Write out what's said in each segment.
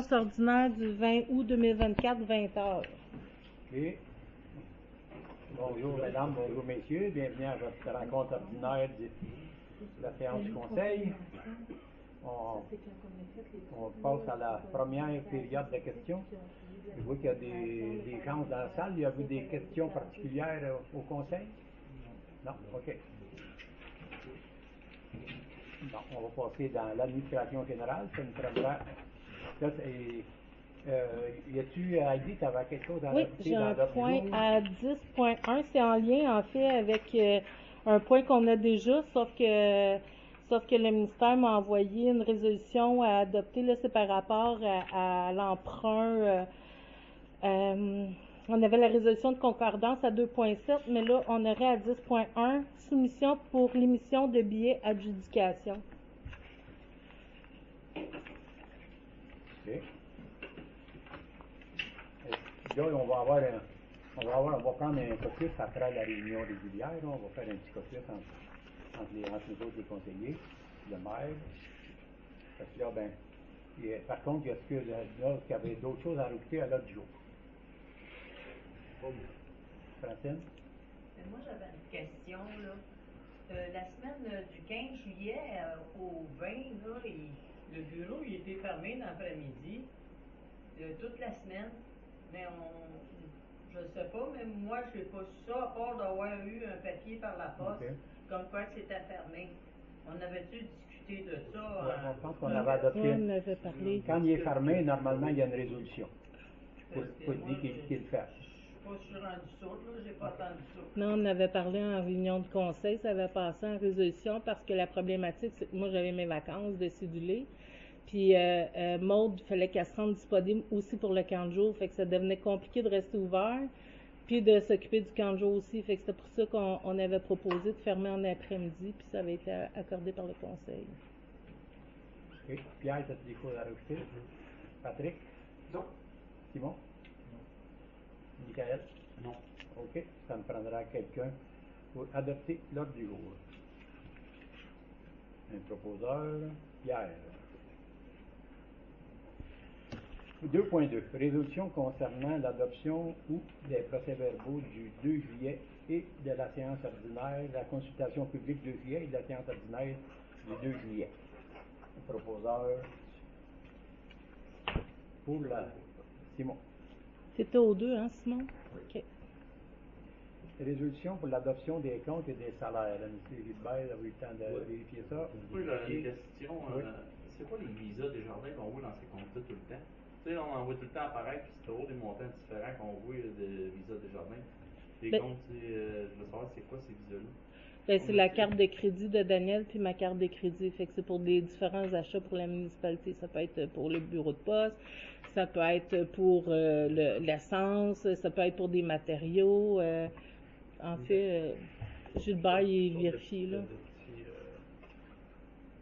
séance ordinaire du 20 août 2024, 20 heures. OK. Bonjour mesdames, bonjour messieurs, bienvenue à votre rencontre ordinaire de la séance du conseil. On passe à la première période de questions. Je vois qu'il y a des gens dans la salle. Il y a des questions particulières au conseil? Non? OK. Bon, on va passer dans l'administration générale. Ça nous prendra. Là, y a-tu, Heidi, tu avais quelque chose à rajouter? Oui, j'ai un l'ordre du point jour? à 10.1. C'est en lien, en fait, avec un point qu'on a déjà, sauf que le ministère m'a envoyé une résolution à adopter. Là, c'est par rapport à l'emprunt. On avait la résolution de concordance à 2.7, mais là, on aurait à 10.1, soumission pour l'émission de billets adjudication. OK. Là, on va prendre un caucus après la réunion régulière. Là. On va faire un petit caucus entre nous autres, les conseillers, le maire. Parce que là, par contre, est-ce qu'il y avait d'autres choses à rajouter à l'autre jour? Francine? Moi, j'avais une question, là. La semaine du 15 juillet au 20, là, le bureau il était fermé dans l'après-midi, toute la semaine. Mais je ne sais pas, mais moi, je n'ai pas su ça, à part d'avoir eu un papier par la poste, comme quoi c'était fermé. On avait-tu discuté de ça? Je pense qu'on avait adopté. On avait parlé. Quand il est fermé, normalement, il y a une résolution. Il faut dire qu'il le fait. Je ne suis pas rendu ça, là, j'ai pas entendu ça. Non, on avait parlé en réunion de conseil, ça avait passé en résolution parce que la problématique, c'est que moi, j'avais mes vacances de cédulé. Puis Maude, il fallait qu'elle se rende disponible aussi pour le camp de jour. Fait que ça devenait compliqué de rester ouvert, puis de s'occuper du camp de jour aussi. Fait que c'était pour ça qu'on avait proposé de fermer en après-midi, puis ça avait été accordé par le conseil. OK. Pierre, as-tu des choses à rajouter? Patrick? Non. Simon? Non. Michael? Non. OK. Ça me prendra quelqu'un pour adopter l'ordre du jour. Un proposeur, Pierre. 2.2. Résolution concernant l'adoption ou des procès-verbaux du 2 juillet et de la séance ordinaire, la consultation publique 2 juillet et de la séance ordinaire du 2 juillet. Un proposeur pour la... Simon. C'était aux deux, hein, Simon? Oui. OK. Résolution pour l'adoption des comptes et des salaires. M. Gilbert a eu le temps de vérifier ça. Oui, j'avais une question. Oui. C'est quoi les visas des jardins qu'on voit dans ces comptes-là tout le temps? Tu sais, on en voit tout le temps apparaître, puis c'est toujours des montants différents qu'on voit de visas des jardins. Les comptes, je veux savoir c'est quoi ces visas-là? Ben, c'est la carte de crédit de Daniel puis ma carte de crédit. Fait que c'est pour des différents achats pour la municipalité. Ça peut être pour le bureau de poste, ça peut être pour l'essence, ça peut être pour des matériaux. En fait, Gilbert, il vérifie, là. De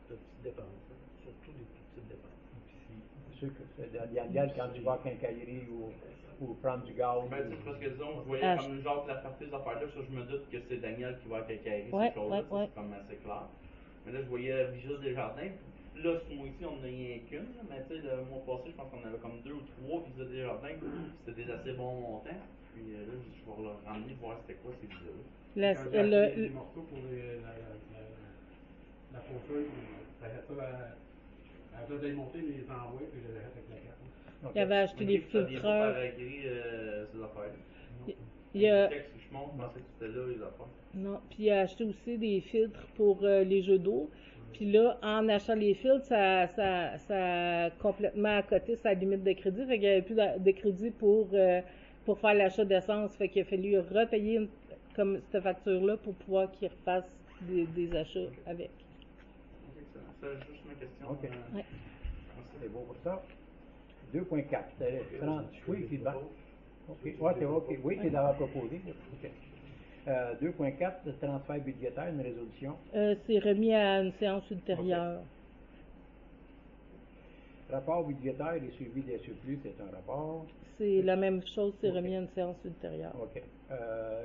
petites dépenses, hein. Surtout des petites dépenses. C'est sûr que c'est Daniel, quand tu vas à quincaillerie ou prendre du gaz. Ben, c'est parce que disons, je voyais comme genre la partie des affaires-là, ça, je me doute que c'est Daniel qui va à quincaillerie, Ouais, ces choses-là, ouais. c'est comme assez clair. Mais là, je voyais Visa des Jardins. Là, ce mois-ci, on n'en a rien qu'une, là, mais tu sais, le mois passé, je pense qu'on avait comme 2 ou 3 Visa des Jardins. C'était des assez bons montants. Puis là, je vais leur ramener voir c'était quoi ces visas-là. Quand j'ai acheté des morceaux pour la fauteuil, ça fait ça à la place d'aller monter les envois, puis je les arrête avec la carte. Il avait acheté des filtreurs. Par écrit, ces affaires-là. Il a... Je monte, je pensais que c'était là les affaires. Non, puis il a acheté aussi des filtres pour les jeux d'eau. Puis là, en achetant les filtres, ça a complètement accoté sa limite de crédit. Fait qu'il n'y avait plus de crédit pour faire l'achat d'essence. Fait qu'il a fallu repayer comme cette facture-là pour pouvoir qu'il refasse des achats avec. C'est juste ma question. OK. Ouais. C'est beau pour ça. 2.4. Oui, feedback. OK. Ouais, c'est OK. Oui, c'est d'avoir proposé. OK. 2.4, le transfert budgétaire, une résolution. C'est remis à une séance ultérieure. Okay. Rapport budgétaire et suivi des surplus, c'est un rapport. C'est la même chose, c'est remis à une séance ultérieure. OK.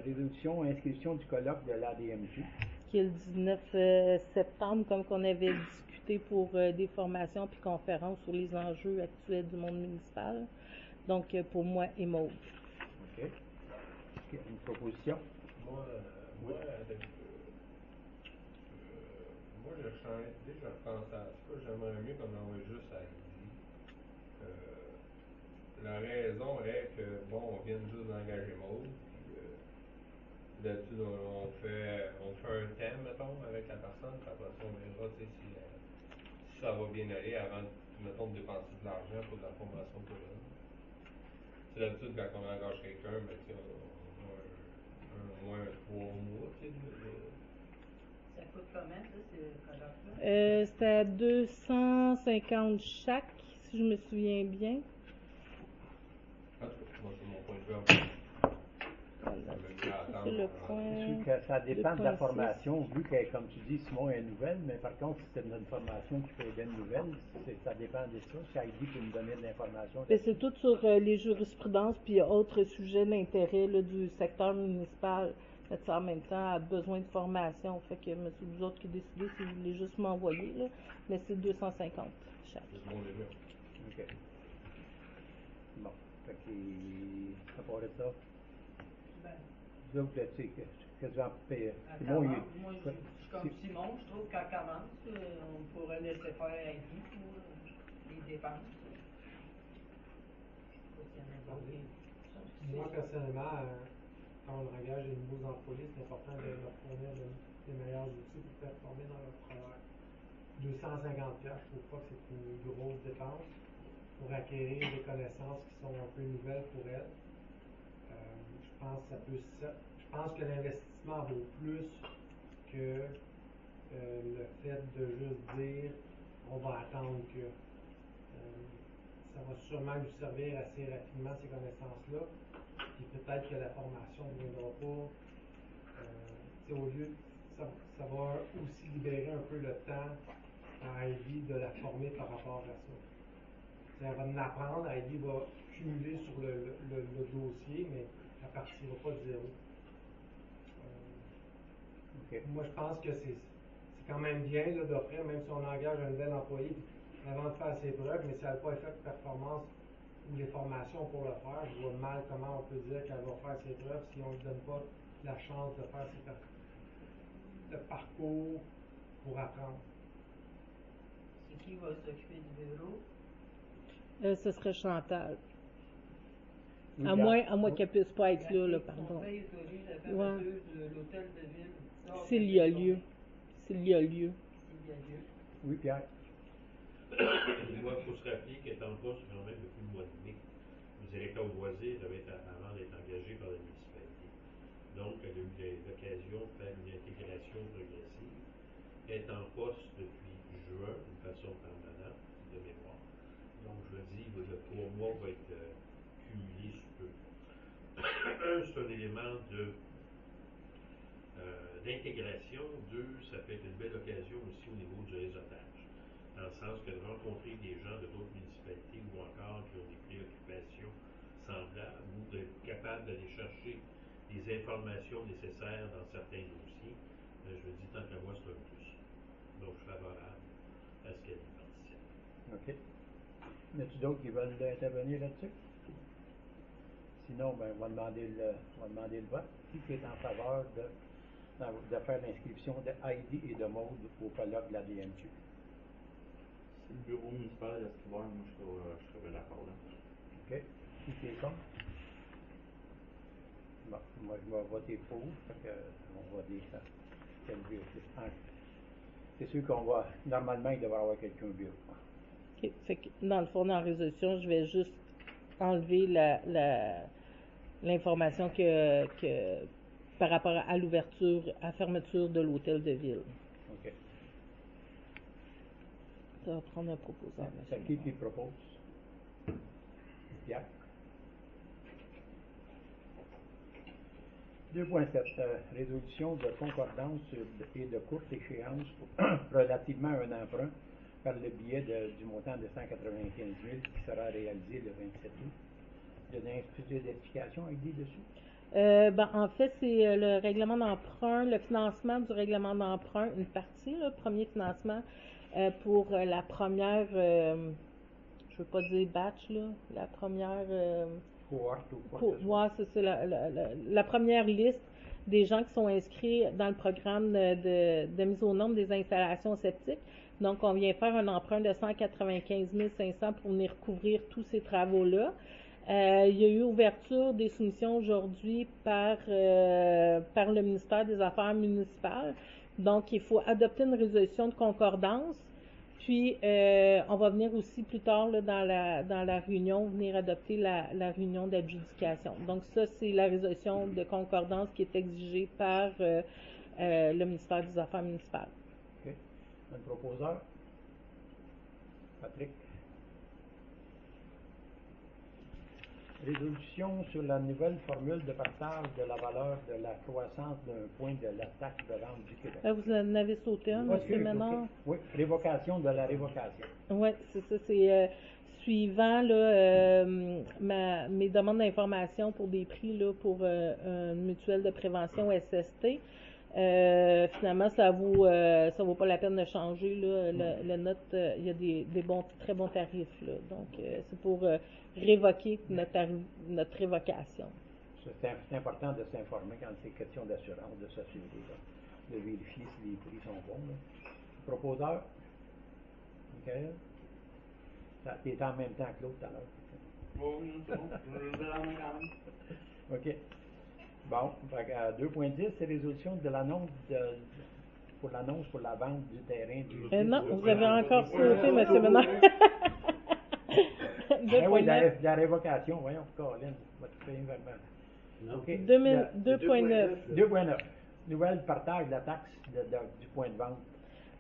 Résolution, inscription du colloque de l'ADMQ. Qui est le 19 septembre, comme qu'on avait discuté. opté pour des formations puis conférences sur les enjeux actuels du monde municipal. Donc, pour moi, Émaude. OK. Une proposition? Moi, je change, dès que je repense à ça, j'aimerais mieux qu'on envoie juste à Heidi. La raison est que, bon, on vient juste d'engager Maud, puis d'habitude, on fait un thème, mettons, avec la personne, puis après ça, on verra, tu sais, si ça va bien aller avant, mettons, de dépenser de l'argent pour de la formation pour elle. C'est d'habitude, quand on engage quelqu'un, ben, tu sais, on a au moins 3 mois, tu sais, Ça coûte comment, ça, ce colloque-là? C'était à 250 chaque, si je me souviens bien. En tout cas, moi, c'est mon point de vue. C'est le point. Que ça dépend de la 2.6. formation, vu que, comme tu dis, Simon est nouvelle, mais par contre, si c'est une formation qui fait bien nouvelle, ça dépend de ça. Si Heidi peut nous donner de l'information. Ben, c'est tout sur les jurisprudences puis autres sujets d'intérêt là, du secteur municipal. Mais ça, en même temps, a besoin de formation. Fait que c'est vous autres qui décidez si vous voulez juste m'envoyer, là. Mais c'est 250 chaque. C'est mon début. OK. Bon. Fait que, à part de ça, Ben, vous autres, tu sais, que j'en fais. elle Simon, commence. Moi, je suis comme c'est- Simon, je trouve qu'elle commence. On pourrait laisser faire Heidi pour les dépenses. Je sais pas s'il y en a d'autres qui- Moi, personnellement, quand on engage des nouveaux employés, c'est important de leur fournir les meilleurs outils pour performer dans leur travail. 250 $, je trouve pas que c'est une grosse dépense pour acquérir des connaissances qui sont un peu nouvelles pour elles. Je pense que l'investissement vaut plus que le fait de juste dire on va attendre que. Ça va sûrement lui servir assez rapidement ces connaissances-là. Puis peut-être que la formation ne viendra pas. Au lieu, ça va aussi libérer un peu le temps à Heidi de la former par rapport à ça. Elle va en apprendre, Heidi va cumuler sur le dossier, mais elle ne partira pas de zéro. OK. Moi, je pense que c'est quand même bien là, d'offrir, même si on engage un nouvel employé avant de faire ses preuves, mais si elle n'a pas fait de performance ou les formations pour le faire, je vois mal comment on peut dire qu'elle va faire ses preuves si on ne lui donne pas la chance de faire le parcours pour apprendre. C'est qui va s'occuper du bureau? Ce serait Chantal. Oui, À moins qu'elle puisse pas être là, pardon. Conseil autorise la Ouais. fermeture de l'hôtel de ville. S'il y a lieu. S'il y a lieu. S'il y a lieu. Oui, Pierre. Moi, il faut se rappeler qu'elle est en poste quand même depuis le mois de mai. Le directeur au loisir devait être avant d'être engagé par la municipalité. Donc, elle a eu l'occasion de faire une intégration progressive. Elle est en poste depuis juin, d'une façon permanente, de mémoire. Donc, je le dis, le 3 mois va être cumulé sous peu. C'est un élément d'intégration. 2, ça peut être une belle occasion aussi au niveau du réseautage. Dans le sens que de rencontrer des gens de d'autres municipalités ou encore qui ont des préoccupations semblables ou d'être capable d'aller chercher les informations nécessaires dans certains dossiers, je me dis, tant qu'à moi, c'est un plus. Donc, je suis favorable à ce qu'elle y participe. OK. Y a-t-il d'autres qui veulent intervenir là-dessus? Sinon, ben, on va demander le vote. Qui est en faveur de faire l'inscription de Heidi et de Maude au colloque de la DMQ? Si le bureau municipal est ouvert, moi je serais bien d'accord là. OK. Qui est contre? Bon, moi je vais voter pour, fait que on va dire ça. C'est sûr qu'on va, normalement, il devrait y avoir quelqu'un au bureau. OK. Fait que, dans le fond, dans la résolution, je vais juste enlever l'information que par rapport à l'ouverture, à la fermeture de l'hôtel de ville. OK. Ça va prendre un proposant. C'est qui propose? Pierre? 2.7. Résolution de concordance et de courte échéance relativement à un emprunt par le biais du montant de 195 000 qui sera réalisé le 27 août. Il y a des explications à dire dessus? En fait, c'est le règlement d'emprunt, le financement du règlement d'emprunt, une partie, le premier financement pour la première, je veux pas dire batch, là, la première, Cohorte ou quoi que ce soit. ouais, c'est ça, la première liste des gens qui sont inscrits dans le programme de mise aux normes des installations septiques. Donc, on vient faire un emprunt de 195 500 pour venir couvrir tous ces travaux-là. Il y a eu ouverture des soumissions aujourd'hui par le ministère des Affaires municipales. Donc, il faut adopter une résolution de concordance. Puis, on va venir aussi plus tard là, dans la réunion, venir adopter la réunion d'adjudication. Donc, ça, c'est la résolution de concordance qui est exigée par le ministère des Affaires municipales. OK. Un proposeur? Patrick? Résolution sur la nouvelle formule de partage de la valeur de la croissance d'un point de la taxe de vente du Québec. Vous en avez sauté un, OK, M. Ménard? OK. Oui, révocation de la révocation. Oui, c'est ça. C'est suivant là, mes demandes d'information pour des prix là, pour une mutuelle de prévention SST. Finalement, ça vaut pas la peine de changer là, le note. Il y a des très bons tarifs là. Donc, c'est pour révoquer notre révocation. C'est important de s'informer quand c'est question d'assurance, de s'assurer, de vérifier si les prix sont bons. Là. Proposeur? OK. Ça est en même temps que l'autre tout à l'heure. Bon, c'est bon. Je vais la main quand même. OK. Bon, 2.10, c'est résolution de l'annonce pour la vente du terrain du... Non, vous avez encore sauté, M. Ménard. Ben oui, la révocation, voyons, Colin, votre film vraiment. OK. 2.9. 2.9. Nouvelle partage de la taxe du point de vente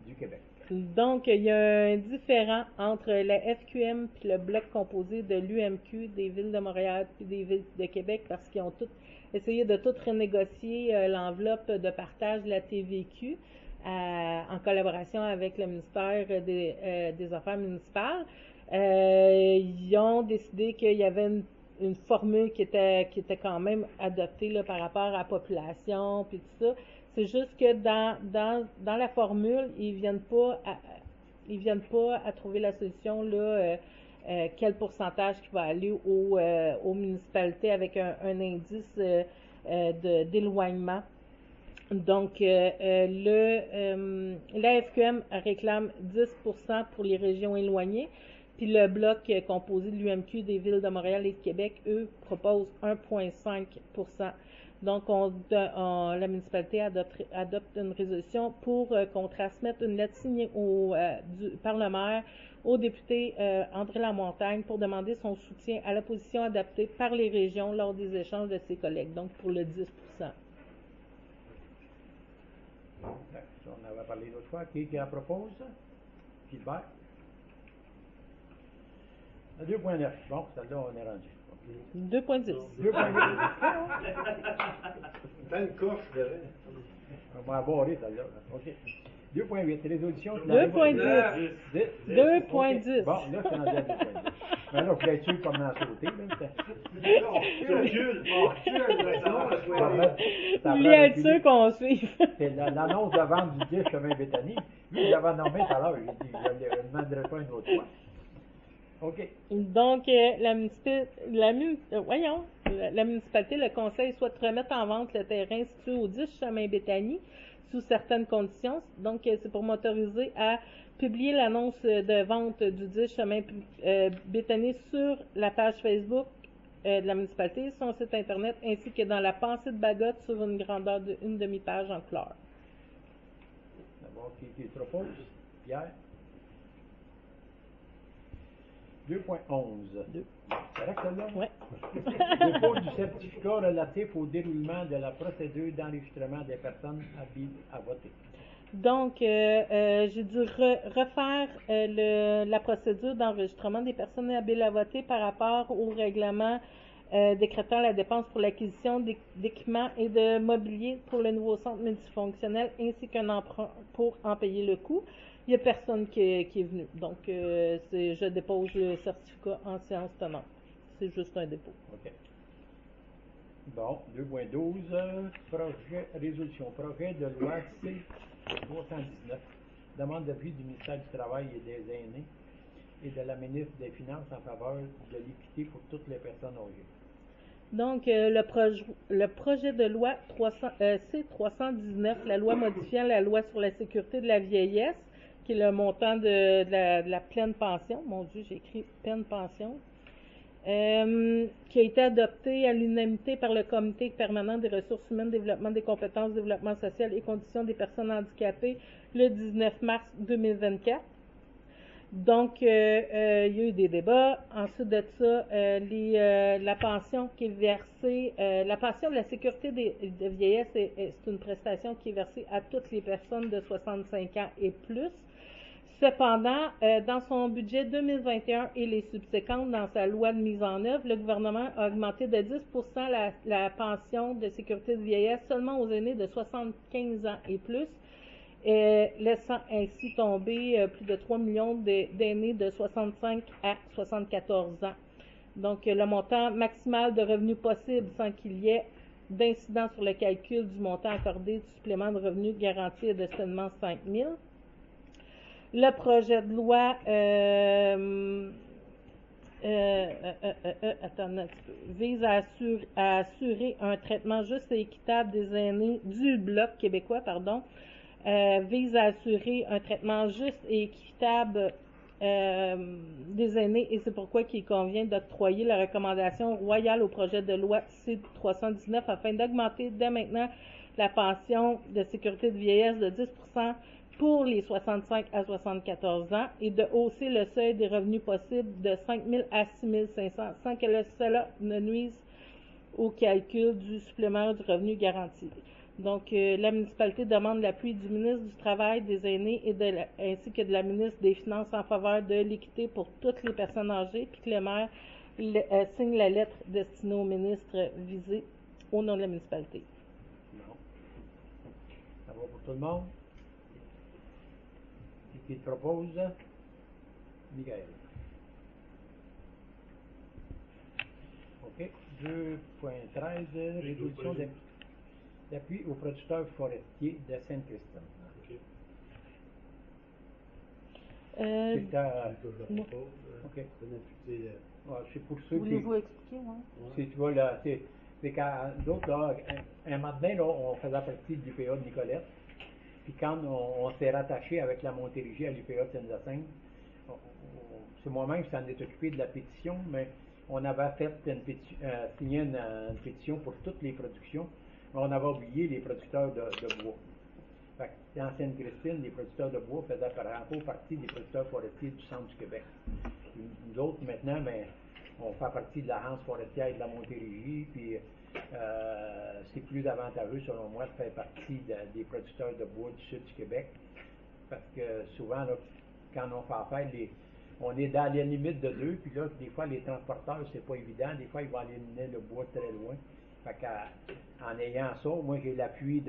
du Québec. Donc, il y a un différend entre la FQM et le bloc composé de l'UMQ, des villes de Montréal et des villes de Québec, parce qu'ils ont tous essayé de tout renégocier l'enveloppe de partage de la TVQ en collaboration avec le ministère des Affaires municipales. Ils ont décidé qu'il y avait une formule qui était quand même adoptée là, par rapport à la population puis tout ça. C'est juste que dans la formule, ils viennent pas à trouver la solution là, quel pourcentage qui va aller aux municipalités avec un indice d'éloignement. Donc, la FQM réclame 10% pour les régions éloignées, puis le bloc composé de l'UMQ des villes de Montréal et de Québec, eux, proposent 1,5%. Donc, la municipalité adopte une résolution pour qu'on transmette une lettre signée par le maire au député André Lamontagne pour demander son soutien à la position adoptée par les régions lors des échanges de ses collègues, donc pour le 10%. Bon, on avait parlé l'autre fois. Qui en propose? Gilbert? 2.9. Bon, celle-là, on est rendu. 2.10. 2.8. Dans le coffre, je dirais. On va aborder celle-là. OK. 2.8. Résolution. 2.10. 2.10. Bon, là, c'est rendu à 2.10. Mais là, vous êtes sûr comment en sauter. Vous voulez être sûr qu'on suive. C'est l'annonce de vente du 10 chemin Béthanie. Lui, il l'avait nommé tout à l'heure. J'ai dit, je ne le demanderai pas une autre fois. OK. Donc, la municipalité, le conseil souhaite remettre en vente le terrain situé au 10 chemin Béthanie sous certaines conditions. Donc, c'est pour m'autoriser à publier l'annonce de vente du 10 chemin Béthanie sur la page Facebook de la municipalité, son site internet, ainsi que dans la pensée de Bagotte sur une grandeur d'une demi-page en couleur. D'abord, qui propose? Pierre? 2.11. C'est correct, celle-là? Oui. Dépôt du certificat relatif au déroulement de la procédure d'enregistrement des personnes habiles à voter. Donc, j'ai dû refaire la procédure d'enregistrement des personnes habiles à voter par rapport au règlement décrétant la dépense pour l'acquisition d'équipements et de mobilier pour le nouveau centre multifonctionnel ainsi qu'un emprunt pour en payer le coût. Il n'y a personne qui est venu. Donc, je dépose le certificat en séance tenante. C'est juste un dépôt. OK. Bon, 2.12, résolution. Projet de loi C-319 demande d'appui du ministère du Travail et des Aînés et de la ministre des Finances en faveur de l'équité pour toutes les personnes âgées. Donc, le projet de loi C-319, la loi modifiant la loi sur la sécurité de la vieillesse, qui est le montant de la pleine pension. Mon Dieu, j'ai écrit pleine pension. Qui a été adopté à l'unanimité par le Comité permanent des ressources humaines, développement des compétences, développement social et conditions des personnes handicapées le 19 mars 2024. Donc, il y a eu des débats. Ensuite de ça, la pension qui est versée, la pension de la sécurité de vieillesse, c'est une prestation qui est versée à toutes les personnes de 65 ans et plus. Cependant, dans son budget 2021 et les subséquentes, dans sa loi de mise en œuvre, le gouvernement a augmenté de 10% la pension de sécurité de vieillesse seulement aux aînés de 75 ans et plus, laissant ainsi tomber plus de 3 millions d'aînés de 65 à 74 ans. Donc, le montant maximal de revenus possible sans qu'il y ait d'incident sur le calcul du montant accordé du supplément de revenus garanti est de seulement 5 000. Le projet de loi vise à assurer un traitement juste et équitable des aînés du Bloc québécois, vise à assurer un traitement juste et équitable des aînés et c'est pourquoi il convient d'octroyer la recommandation royale au projet de loi C-319 afin d'augmenter dès maintenant la pension de sécurité de vieillesse de 10% pour les 65 à 74 ans et de hausser le seuil des revenus possibles de 5 000 à 6 500 sans que cela ne nuise au calcul du supplément du revenu garanti. Donc, la municipalité demande l'appui du ministre du Travail, des Aînés ainsi que de la ministre des Finances en faveur de l'équité pour toutes les personnes âgées, puis que le maire signe la lettre destinée au ministre visé au nom de la municipalité. Non. Ça va pour tout le monde? Qui propose? Michael. OK. 2.13, résolution d'appui aux producteurs forestiers de Sainte-Christine. OK. OK. C'est pour ceux Voulez-vous expliquer, moi? Tu vois, là, c'est quand d'autres, là, un matin, là, on faisait partie de l'UPA de Nicolette. Puis quand on s'est rattaché avec la Montérégie à l'UPA de Saint-Hyacinthe, c'est moi-même qui s'en est occupé de la pétition, mais on avait fait signé une pétition pour toutes les productions, mais on avait oublié les producteurs de bois. Fait que dans Sainte-Christine, les producteurs de bois faisaient encore partie des producteurs forestiers du centre du Québec. Puis nous autres, maintenant, mais on fait partie de l'agence forestière de la Montérégie, puis c'est plus avantageux, selon moi, de faire partie des producteurs de bois du sud du Québec, parce que souvent, là, quand on fait affaire, on est dans les limites de deux, puis là, des fois, les transporteurs, c'est pas évident, des fois, ils vont aller mener le bois très loin. Fait qu'en ayant ça, moi, j'ai l'appui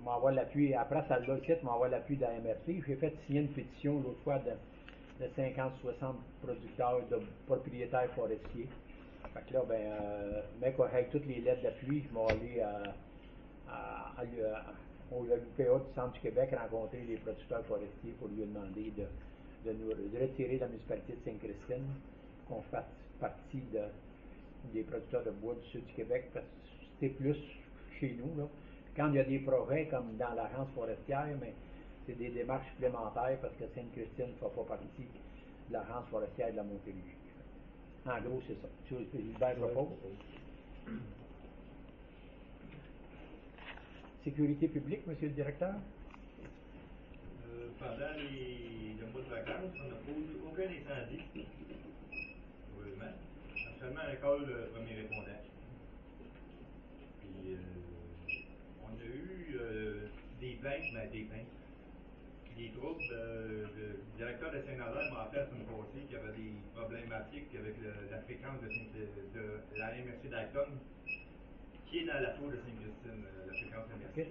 m'envoie l'appui, après ça l'a fait, m'envoie l'appui de la MRC. J'ai fait signer une pétition l'autre fois de 50-60 producteurs, de propriétaires forestiers. Fait que là, mec, avec toutes les lettres d'appui, je vais aller au UPA du centre du Québec rencontrer les producteurs forestiers pour lui demander de retirer la municipalité de Sainte-Christine, qu'on fasse partie des producteurs de bois du sud du Québec, parce que c'est plus chez nous, là. Quand il y a des projets comme dans l'agence forestière, mais c'est des démarches supplémentaires parce que Sainte-Christine ne fait pas partie de l'agence forestière de la Montérégie. En gros, c'est ça. Gilbert propose. Sécurité publique, monsieur le directeur? Pendant le mois de vacances, on n'a pas eu aucun incendie. Heureusement. Seulement un call de premier répondant. Puis, on a eu des plaintes. Des troubles. Le directeur de Saint-Nazaire m'a appelé la semaine passée qu'il y avait des problématiques avec la fréquence de la MRC d'Acton, qui est dans la tour de Sainte-Christine, la fréquence MRC. Okay.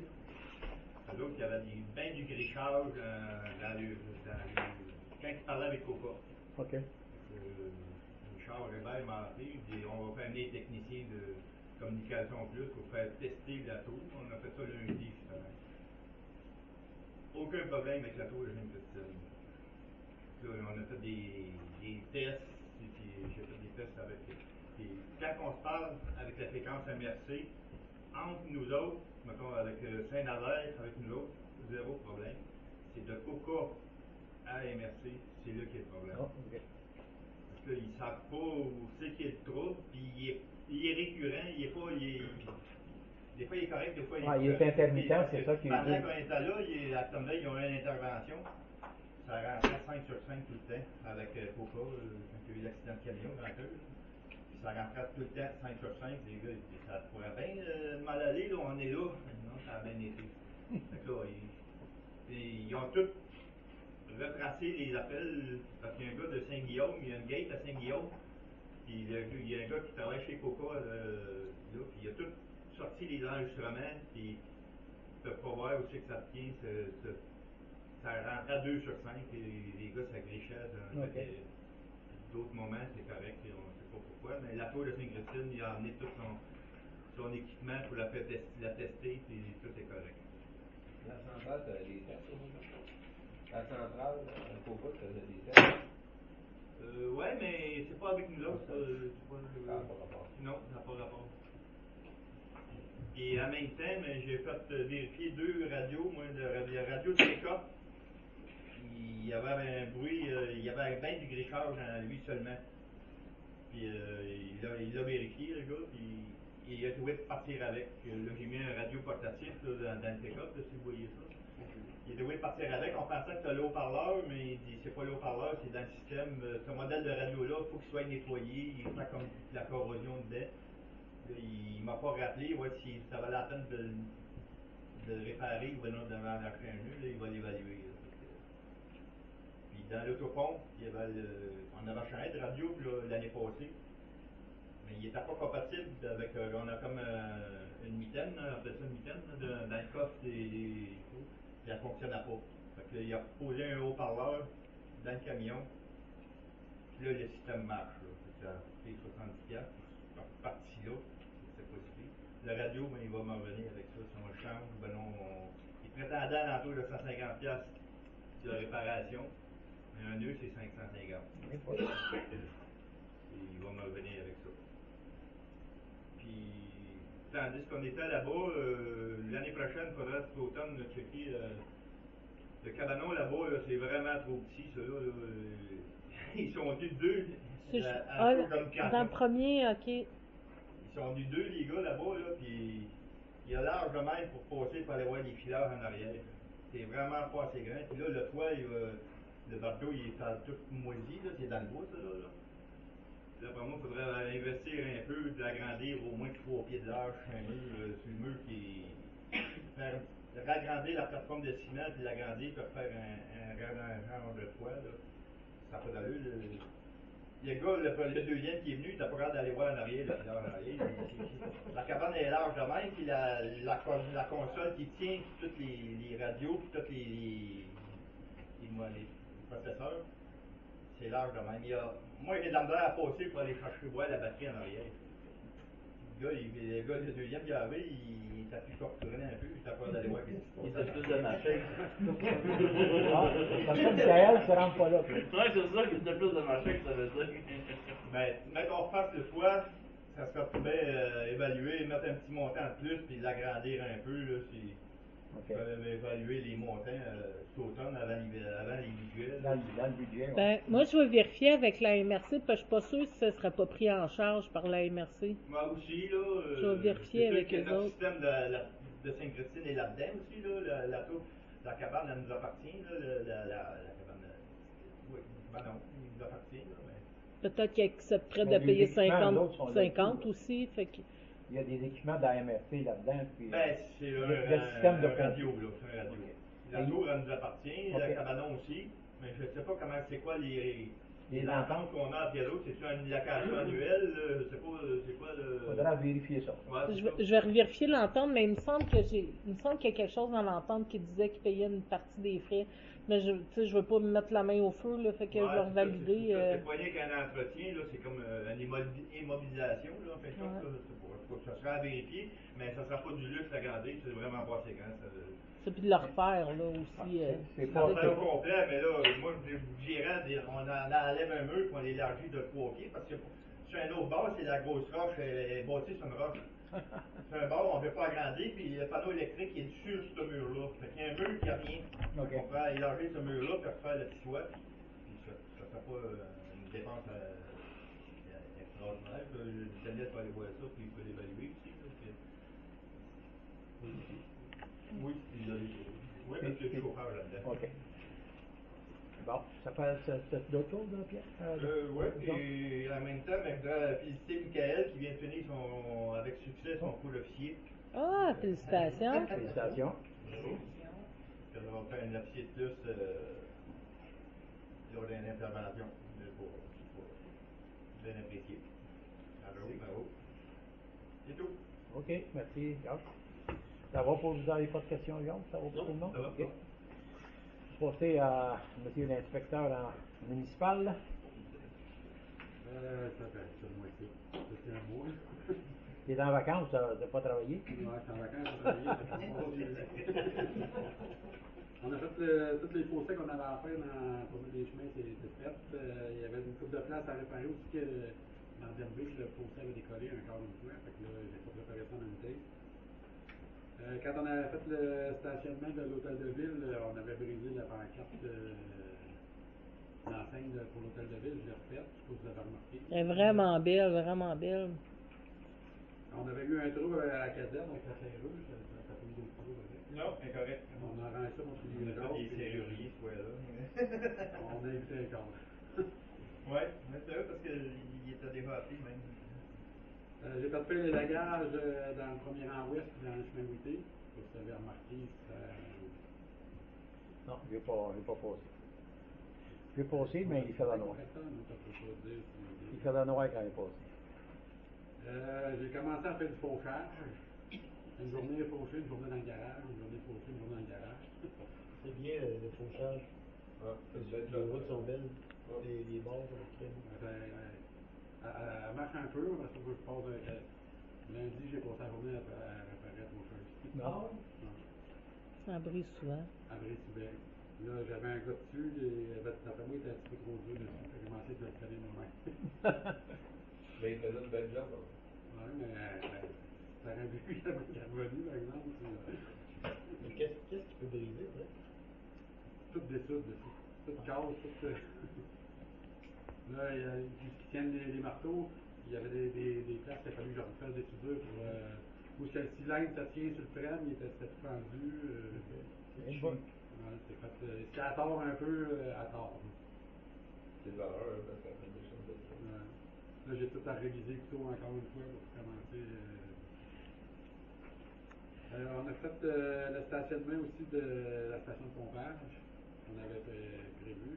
C'est l'autre qui avait bien du grichage quand il parlait avec Copa. OK. Richard Hébert m'a appelé, on va faire venir des techniciens de communication plus pour faire tester la tour. On a fait ça lundi, justement. aucun problème avec la tour de Sainte-Christine. Là, on a fait des tests, et puis j'ai fait des tests avec. Puis quand on se parle avec la fréquence MRC, entre nous autres, mettons avec Saint-Nazaire, avec nous autres, zéro problème. C'est de Coca à MRC, c'est là qu'il y a le problème. Oh, ok. Parce qu'ils ne savent pas où c'est qu'il y a le trouble, puis il est récurrent, il est pas. Des fois il est correct, des fois il est Il est intermittent, c'est ça qui est pendant dit. qu'on était là, à Tomley, ils ont eu une intervention. Ça rentrait 5 sur 5 tout le temps avec Coca, quand il y a eu l'accident de camion dans eux. Ça rentrait tout le temps 5 sur 5. Les gars, ils disaient, ça pourrait bien mal aller, là, on est là. Non, ça a bien été. Fait que là, ils ont tous retracé les appels, parce qu'il y a un gars de Saint-Guillaume, il y a une gate à Saint-Guillaume, puis il y a un gars qui travaille chez Coca, là, puis il a tout sorti les enregistrements, puis ils peuvent pas voir où c'est que ça tient. Ça rentrait à 2 sur 5, et les gars, ça grichait. D'autres moments, c'est correct, et on ne sait pas pourquoi, mais la tour de Sainte-Christine, il a amené tout son équipement pour la tester, puis tout est correct. La centrale, tu as des tests au moins. La centrale, Coca, tu as des tests. Ouais, mais c'est pas avec nous autres. Ça n'a pas rapport. Non, ça n'a pas rapport. Et en même temps, j'ai fait vérifier 2 radios. Moi, la radio de Coca, il y avait un bruit, il y avait bien du grichage en lui seulement. Puis il l'a vérifié, le gars, puis il a trouvé de partir avec. Là, j'ai mis un radio portatif là, dans le pick-up, si vous voyez ça. Il a trouvé de partir avec. On pensait que c'était le haut-parleur, mais il dit c'est pas le haut-parleur, c'est dans le système. Ce modèle de radio-là, il faut qu'il soit nettoyé, il fait comme de la corrosion dedans. Là, il m'a pas rappelé, ouais, si ça valait la peine de le réparer ou non d'en acheter un nœud, là, il va l'évaluer. Puis dans l'autopompe, on avait changé de radio l'année passée, mais il n'était pas compatible avec. On a comme une mitaine, on appelle ça une mitaine, dans le coffre puis elle ne fonctionnait pas. Fait que, il a posé un haut-parleur dans le camion, puis là le système marche. Ça a coûté 70$, c'est parti là, c'est possible. Le radio, il va m'en revenir avec ça, si on le change, il prétendait à l'entour de 150$ de réparation. Mais un nœud, c'est 550$. Et il va me revenir avec ça. Puis, tandis qu'on était là-bas, l'année prochaine, il faudra cet automne checker le cabanon là-bas, là, c'est vraiment trop petit, ça là. Ils sont venus 2 dans le premier, ok. Ils sont venus 2, les gars, là-bas, là, puis il y a large de même pour passer pour aller voir les fileurs en arrière. C'est vraiment pas assez grand. Puis là, le toit, le bateau, il est tout moisi, là, c'est dans le bois, ça, là. D'après moi, il faudrait investir un peu, d'agrandir au moins 3 pieds de large, un mur, sur le mur qui ragrandir la plateforme de ciment, puis l'agrandir, pour faire un genre de toit, là. Ça n'a pas d'allure. Le gars, le deuxième qui est venu, il n'a pas regardé d'aller voir en arrière, le fileur en arrière. La cabane est large de même, puis la console qui tient toutes les radios, puis tous les processeurs, c'est large de même. Moi, j'ai de la misère à passer pour aller chercher voir la batterie en arrière. Le gars, le deuxième qui est arrivé, il t'a pu corturer un peu, il t'a peur d'aller voir qu'est-ce qui se passe. Il était plus de ma chaise. Comme ça, Michael ne se rend pas là. Ouais, c'est ça, qu'il était plus de ma chaise, ça veut dire. Mais mettre en face le toit, ça serait pour bien évaluer, mettre un petit montant de plus, puis l'agrandir un peu, là, évaluer les montants cet automne avant les visuels. Dans le budget, ouais. Ben, moi, je vais vérifier avec la MRC, parce que je suis pas sûre si ça ne sera pas pris en charge par la MRC. Moi aussi, là. Je vais vérifier avec eux eux autres. Le autres. système de Sainte-Christine est là-dedans aussi, là. La cabane, elle nous appartient, là. La cabane. Oui, ben non, il nous appartient, là. Mais... Peut-être qu'ils accepteraient Mais de les payer équipements, d'autres sont 50 là-dessus, aussi. Fait que... Il y a des équipements de la MRC là-dedans. Puis, Ben, c'est le un système de radio, là. C'est un radio. La tour, elle nous appartient, Ok. la cabanon aussi. Mais je ne sais pas comment, c'est quoi les ententes qu'on a entre les autres. C'est-tu une location annuelle? Je ne sais pas, c'est quoi le. il faudra vérifier ça. Ouais, c'est ça. Je vais vérifier l'entente, mais il me semble qu'il y a quelque chose dans l'entente qui disait qu'il payait une partie des frais. Mais tu sais, je veux pas me mettre la main au feu, là, fait que je vais revalider. C'est pas rien qu'un entretien, là, c'est comme une immobilisation, là, en fait, Ouais. ça sera à vérifier, mais ça sera pas du luxe à grandir, c'est vraiment pas assez grand. Ça, puis de le refaire, là, aussi. C'est Ça pas, va faire au complet, mais là, moi, je dirais, on en enlève un mur puis on l'élargit de 3 pieds, parce que sur un autre bord, c'est la grosse roche, elle est bâtie sur une roche. Sur un bord, on ne peut pas agrandir, puis le panneau électrique il est sur ce mur-là. Fait qu'il y a un mur qui a rien. Ok. On peut élargir ce mur-là, puis refaire le petit toit, puis ça ne sera pas une dépense extraordinaire. Daniel peut aller voir ça, puis il peut l'évaluer aussi. Oui, il a les choses. Oui, parce qu'il y a du chauffage là-dedans. OK. Bon, ça fait d'autres choses, là, Pierre? Oui, et en même temps, je voudrais féliciter Michael qui vient de finir avec succès son cours d'officier. Ah, félicitations. Félicitations. Bravo. Puis on va faire un officier de plus lors d'une intervention. Bien apprécié. Bravo. C'est tout. OK, merci, Jacques. Ça va pour vous? Avez pas de questions, Jacques? Ça va pour tout le monde? Ça va. OK. Passer à monsieur l'inspecteur municipal. Ça fait le moitié. C'était un mois. Tu es en vacances, tu n'as pas travaillé? Ouais, je suis en vacances, j'ai travaillé. On a fait tous les fossés qu'on avait à faire pour les chemins, c'est fait. Il y avait une coupe de place à réparer aussi dans Derby, le fossé avait décollé encore une fois. Fait que là, j'ai pas préparé ça en même temps. Quand on avait fait le stationnement de l'hôtel de ville, on avait brisé la pancarte, l'enseigne pour l'hôtel de ville, je l'ai refaite, je sais pas si vous l'avez remarqué. Elle est vraiment belle, vraiment belle. On avait eu un trou à la caserne avec la serrureuse, ça a pas eu d'autres trous avec. Non, c'est correct. On a arrangé ça contre On les a gars. fait des serruriers, ce fois-là. On a évité un corps. Oui, c'est vrai parce qu'il était débattu même. J'ai fait faire l'élagage dans le premier rang ouest et dans le chemin ouité. Vous avez remarqué, ça... Non, je n'ai pas passé. J'ai passé, mais il fait la noire. Il fait la noire quand il est passé. J'ai commencé à faire du fauchage. Une journée fauchée, une journée dans le garage, une journée fauchée, une journée dans le garage. C'est bien le fauchage. Ah, Les routes sont belles. Les bords sont très beaux. Elle marche un peu, parce que je passe lundi, j'ai passé la journée à réparer la faucheuse. Non? Ça brise souvent. À Brésil. Là, j'avais un gars dessus, d'après moi, il était un petit peu trop dur dessus. J'ai commencé de le connaître moi-même. Mais il faisait une belle job. Hein. Ouais, mais ça aurait vu qu'il est revenu, par exemple. Mais qu'est-ce qui peut briser, là? Tout dessus, tout casse, tout. Là, ils tiennent les marteaux. Il y avait des places qu'il a fallu que je refasse des soudures pour. Où le cylindre, ça tient sur le frame, il était fendu. C'est bon. Ouais, c'est fait. C'est à tort un peu, à tort. C'est de valeur, parce qu'on fait des choses de ça. Ouais. Là, j'ai tout à réviser plutôt encore une fois pour commencer. On a fait le stationnement aussi de la station de pompage qu'on avait prévu.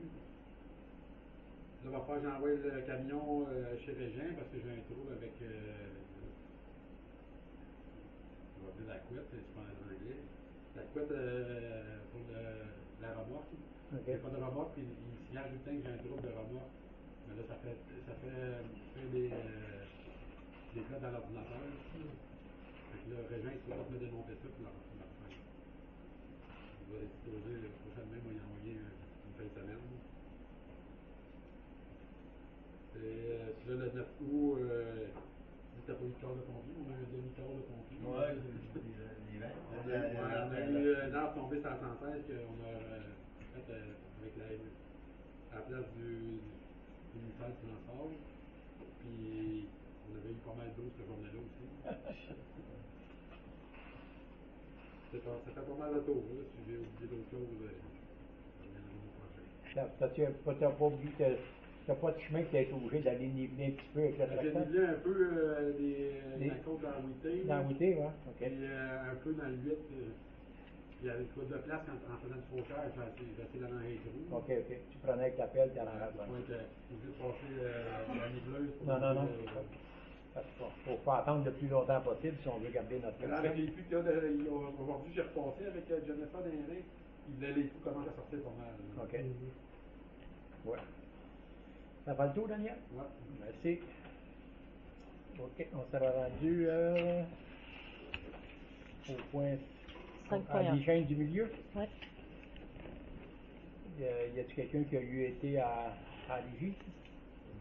Là, va falloir que j'envoie le camion chez Régin parce que j'ai un trou avec je vais dire la couette, c'est pas en anglais. La couette pour la remorque. OK. J'ai pas de remorque, puis il signale tout le temps que j'ai un trou de remorque. Mais là, ça fait des plates dans l'ordinateur. Fait que là, Régin, il faut me démonter ça pour la refaire. Je vais l'exposer prochainement, moi, il a envoyé une fin de semaine. Puis là, le 9 août, t'as pas eu de corps de pompier, on a eu un demi-corps de pompier. Ouais, On a eu un arbre tombé sur la 116 qu'on a fait avec à la place du ministère du Transport. Puis on avait eu pas mal d'eau cette journée-là aussi. Ça fait pas mal de tours, là. Si j'ai oublié d'autres choses, je reviendrai le mois prochain. T'as pas oublié que t'as pas de chemin qui a été obligé d'aller niveler un petit peu avec le J'ai tracteur? nivelé un peu la côte dans Wité. Dans Wité, ouais. OK. Puis un peu dans le 8. Il y avait une coupe de place en faisant du fauchage, j'ai essayé d'aller dans les trous. OK. Tu prenais avec ta pelle, tu allais en Faut rentrer. être obligé de passer la niveleuse. Non. Faut pas attendre le plus longtemps possible si on veut garder notre Avec personne. les puits qu'il y a aujourd'hui, j'ai repassé avec Jennifer Denrin. les fous commencent à sortir pas mal. OK. Ouais. Ça va le tour, Daniel? Ouais. Merci. OK, on sera rendu au point 5.1. à l'hygiène du milieu. Ouais. Y a-t-il quelqu'un qui a eu été à l'hygiène?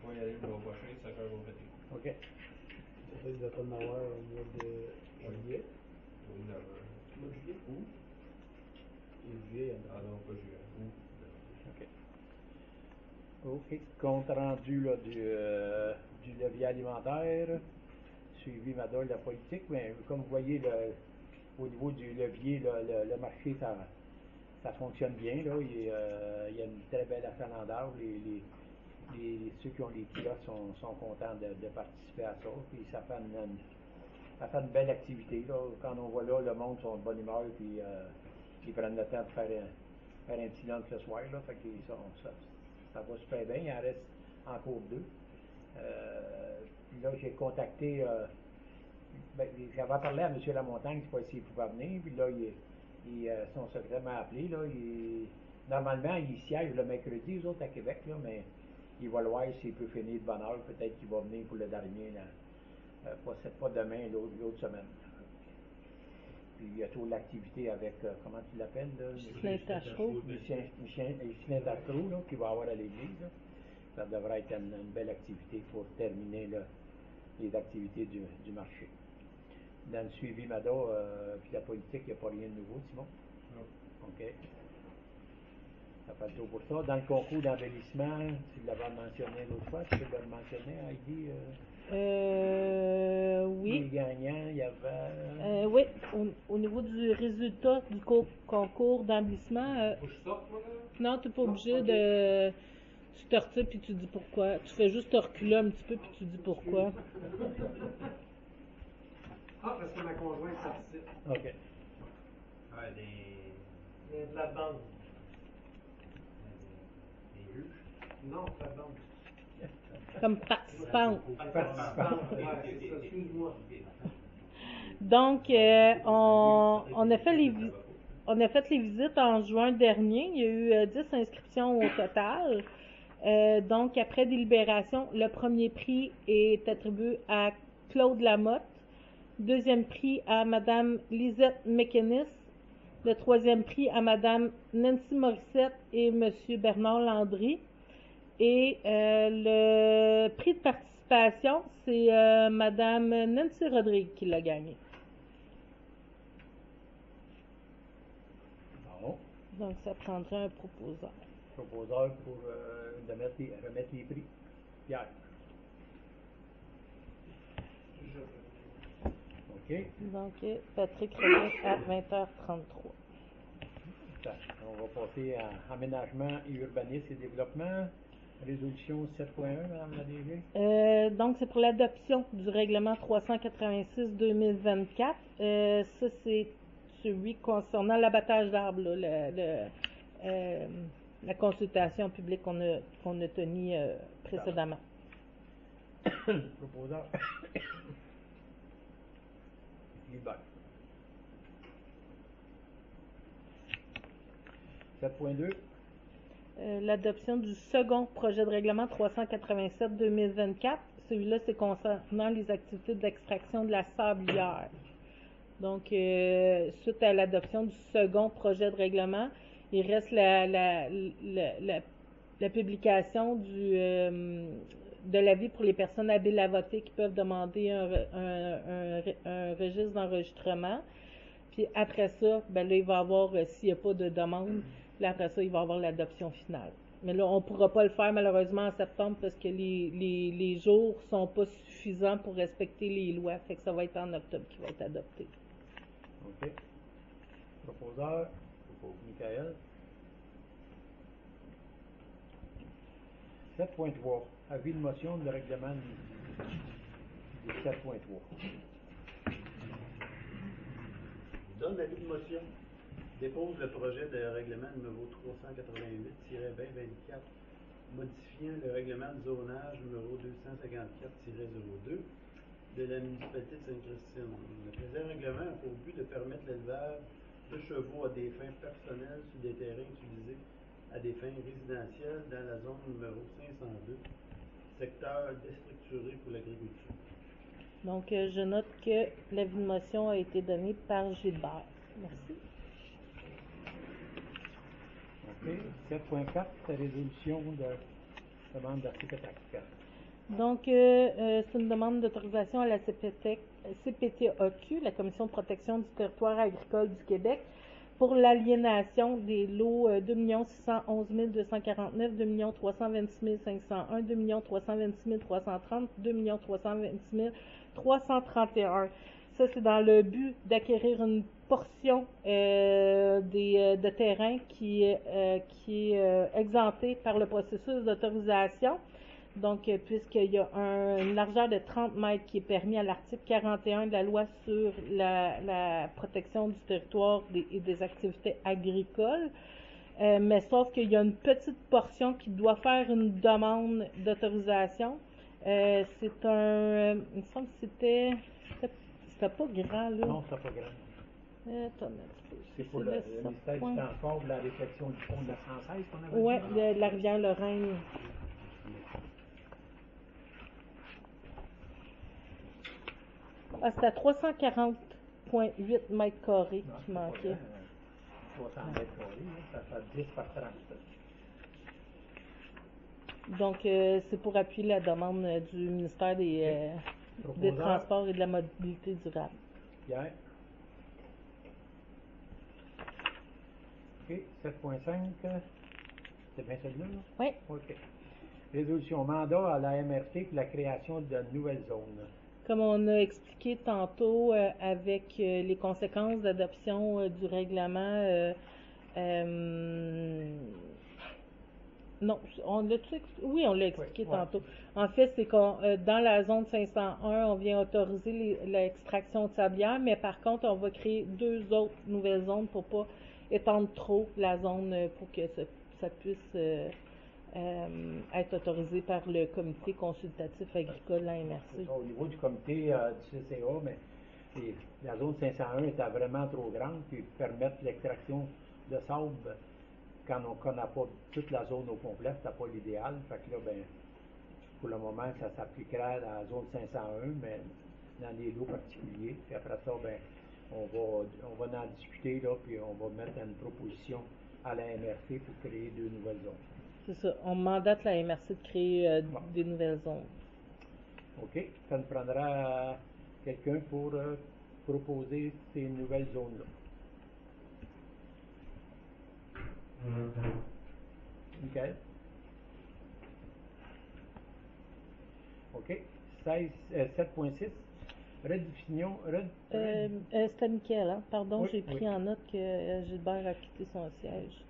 On va y aller le mois prochain, ça fait un bon été. OK. Peut-être qu'il va pas en avoir au mois de juillet. Oui, là, Mois de juillet? où? Et juillet, il y en a. Ah non, pas juillet. Où? OK. OK. Compte rendu là, du levier alimentaire, suivi Mada de la politique. Mais comme vous voyez, au niveau du levier, là, le marché, ça fonctionne bien. Là. Il y a une très belle achalandage. Ceux qui ont les kiosques sont contents de participer à ça. Puis ça fait une belle activité. Là. Quand on voit là, le monde sont de bonne humeur. Puis ils prennent le temps de faire un petit lunch le soir. Là. Fait qu'ils ça va super bien. Il en reste encore 2. Puis là, j'ai contacté. J'avais parlé à M. Lamontagne, je ne sais pas s'il pouvait venir. Puis là, son secrétaire m'a appelé. Là, normalement, il siège le mercredi, eux autres à Québec, là, mais il va le voir s'il peut finir de bonne heure. Peut-être qu'il va venir pour le dernier, là, pas demain, l'autre semaine. Puis il y a toujours l'activité avec, comment tu l'appelles, là? Lucien Tachereau, là, qui va avoir à l'église. Là. Ça devrait être une belle activité pour terminer là, les activités du marché. Dans le suivi MADA, puis la politique, il n'y a pas rien de nouveau, Simon? Non. OK. Ça fait le tour pour ça. Dans le concours d'embellissement, tu l'avais mentionné l'autre fois, tu l'as mentionné, Heidi? oui. Les gagnants, il y avait... Oui, au niveau du résultat du concours d'embellissement, Faut que je sorte, moi, là? non, tu n'es pas Non, obligé ok. de... Tu te retires puis tu dis pourquoi. Tu fais juste te reculer un petit peu puis tu dis pourquoi. Ah, parce que ma conjointe participe. OK. Ouais, Mais plate-bande. des juges. Non, plate-bande. Comme participante. Participante, ouais, c'est ça, excuse-moi. Donc, on a fait les visites en juin dernier. Il y a eu 10 inscriptions au total. Donc, après délibération, le premier prix est attribué à Claude Lamotte. Deuxième prix à Madame Lisette McInnes. Le troisième prix à Madame Nancy Morissette et Monsieur Bernard Landry. Et le prix de participation, c'est Madame Nancy Rodrigue qui l'a gagné. Bon. Donc, ça prendrait un proposeur. Proposeur pour remettre les prix. Pierre. OK. Donc, Patrick revient à 20h33. On va passer à aménagement et urbanisme et développement. Résolution 7.1, Mme la DG. Donc, c'est pour l'adoption du règlement 386-2024. Ça, c'est celui concernant l'abattage d'arbres, là, la consultation publique qu'on a tenue précédemment. Proposeur. Libère. 7.2. L'adoption du second projet de règlement 387-2024. Celui-là, c'est concernant les activités d'extraction de la sablière. Donc, suite à l'adoption du second projet de règlement, il reste la publication de l'avis pour les personnes habiles à voter qui peuvent demander un registre d'enregistrement. Puis après ça, ben là, il va y avoir, s'il n'y a pas de demande, puis après ça, il va y avoir l'adoption finale. Mais là, on ne pourra pas le faire malheureusement en septembre parce que les jours ne sont pas suffisants pour respecter les lois. Fait que ça va être en octobre qu'il va être adopté. OK. Proposeur. Michael. 7.3. Avis de motion de règlement du 7.3. Donne l'avis de motion. Dépose le projet de règlement numéro 388-2024 modifiant le règlement de zonage numéro 254-02 de la municipalité de Sainte-Christine. Le présent règlement a pour but de permettre l'élevage de chevaux à des fins personnelles sur des terrains utilisés à des fins résidentielles dans la zone numéro 502, secteur déstructuré pour l'agriculture. Donc, je note que l'avis de motion a été donné par Gilbert. Merci. OK. 7.4, résolution de demande de CPTAC. Donc, c'est une demande d'autorisation à la CPTAQ, la Commission de protection du territoire agricole du Québec, pour l'aliénation des lots 2 611 249, 2 326 501, 2 326 330, 2 326 331. Ça, c'est dans le but d'acquérir une portion de terrain qui est exemptée par le processus d'autorisation. Donc, puisqu'il y a une largeur de 30 mètres qui est permis à l'article 41 de la loi sur la protection du territoire et des activités agricoles, mais sauf qu'il y a une petite portion qui doit faire une demande d'autorisation. Il me semble que c'était pas grand, là. Non, c'est pas grand. Attends un petit peu. C'est pour le ministère du Transport, de la réflexion du pont de la Française qu'on avait Oui, dit? de la rivière Lorraine. Ah, c'était à 340,8 mètres carrés qui manquait. 300 mètres carrés, ça fait 10 par 30. Donc, c'est pour appuyer la demande du ministère des Transports et de la Mobilité durable. Pierre? OK. 7.5, c'est bien celle-là? Oui. OK. Résolution mandat à la MRC pour la création de nouvelles zones. Comme on a expliqué tantôt avec les conséquences d'adoption du règlement, non, oui, on l'a expliqué tantôt. En fait, c'est qu'on dans la zone 501, on vient autoriser l'extraction de sablière, mais par contre, on va créer 2 autres nouvelles zones pour pas étendre trop la zone pour que ça puisse être autorisé par le comité consultatif agricole, la MRC. Au niveau du comité du CCA, mais la zone 501 était vraiment trop grande, puis permettre l'extraction de sable quand on ne connaît pas toute la zone au complet, c'était pas l'idéal. Fait que là, ben, pour le moment, ça s'appliquera à la zone 501, mais dans des lots particuliers. Puis après ça, ben, on va en discuter, là, puis on va mettre une proposition à la MRC pour créer 2 nouvelles zones. C'est ça. On mandate la MRC de créer des nouvelles zones. OK. Ça nous prendra quelqu'un pour proposer ces nouvelles zones-là. Nickel. OK. 7.6. Redéfinition. C'était Mickaël, hein? Pardon, Oui, j'ai pris en note que Gilbert a quitté son siège.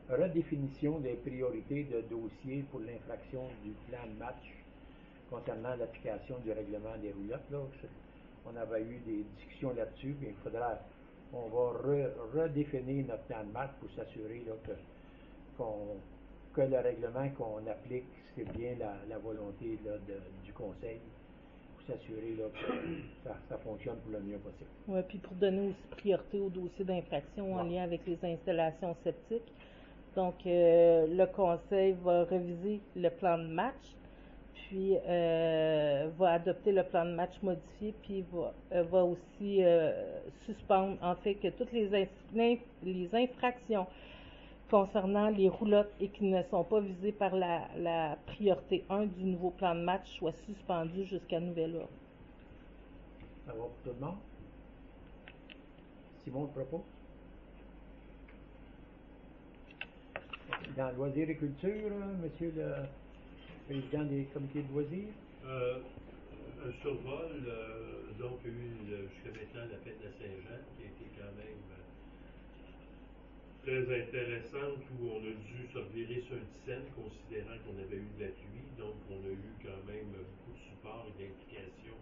Redéfinition des priorités de dossier pour l'infraction du plan de match concernant l'application du règlement des roulottes. Là, on avait eu des discussions là-dessus, mais on va redéfinir notre plan de match pour s'assurer là, que le règlement qu'on applique, c'est bien la volonté là, du Conseil, pour s'assurer là, que ça fonctionne pour le mieux possible. Oui, puis pour donner aussi priorité aux dossiers d'infraction en lien avec les installations septiques. Donc, le Conseil va réviser le plan de match, puis va adopter le plan de match modifié, puis va aussi suspendre, en fait, que toutes les infractions concernant les roulottes et qui ne sont pas visées par la priorité 1 du nouveau plan de match soient suspendues jusqu'à nouvel ordre. Ça va pour tout le monde? Simon, le propos? Dans loisirs et culture, monsieur le président des comités de loisirs? Un survol, donc il y a eu jusqu'à maintenant la fête de Saint-Jean qui a été quand même très intéressante, où on a dû se revirer sur une scène considérant qu'on avait eu de la pluie, donc on a eu quand même beaucoup de support et d'implication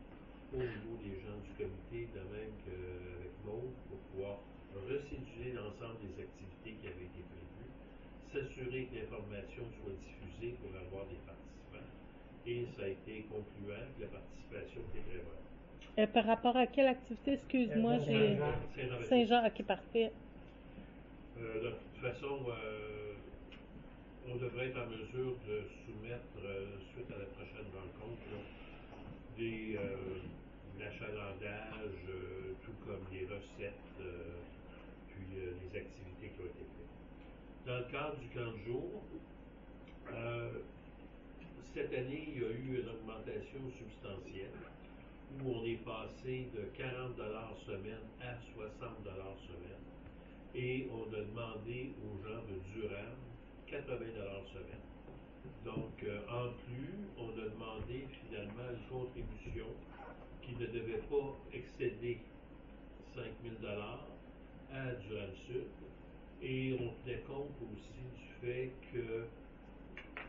au niveau des gens du comité, de même qu'avec Maud, pour pouvoir restituer l'ensemble des activités qui avaient été prévues, s'assurer que l'information soit diffusée pour avoir des participants, et ça a été concluant que la participation était très bonne. Par rapport à quelle activité, excuse-moi, j'ai... Saint-Jean, ok, parfait. De toute façon, on devrait être en mesure de soumettre, suite à la prochaine rencontre, là, des l'achalandage, tout comme les recettes, puis les activités qui ont été faites. Dans le cadre du camp de jour, cette année, il y a eu une augmentation substantielle où on est passé de 40 semaine à 60 semaine et on a demandé aux gens de Durham 80 semaine. Donc, en plus, on a demandé finalement une contribution qui ne devait pas excéder 5 000 à Durham-Sud et on tenait compte aussi du fait que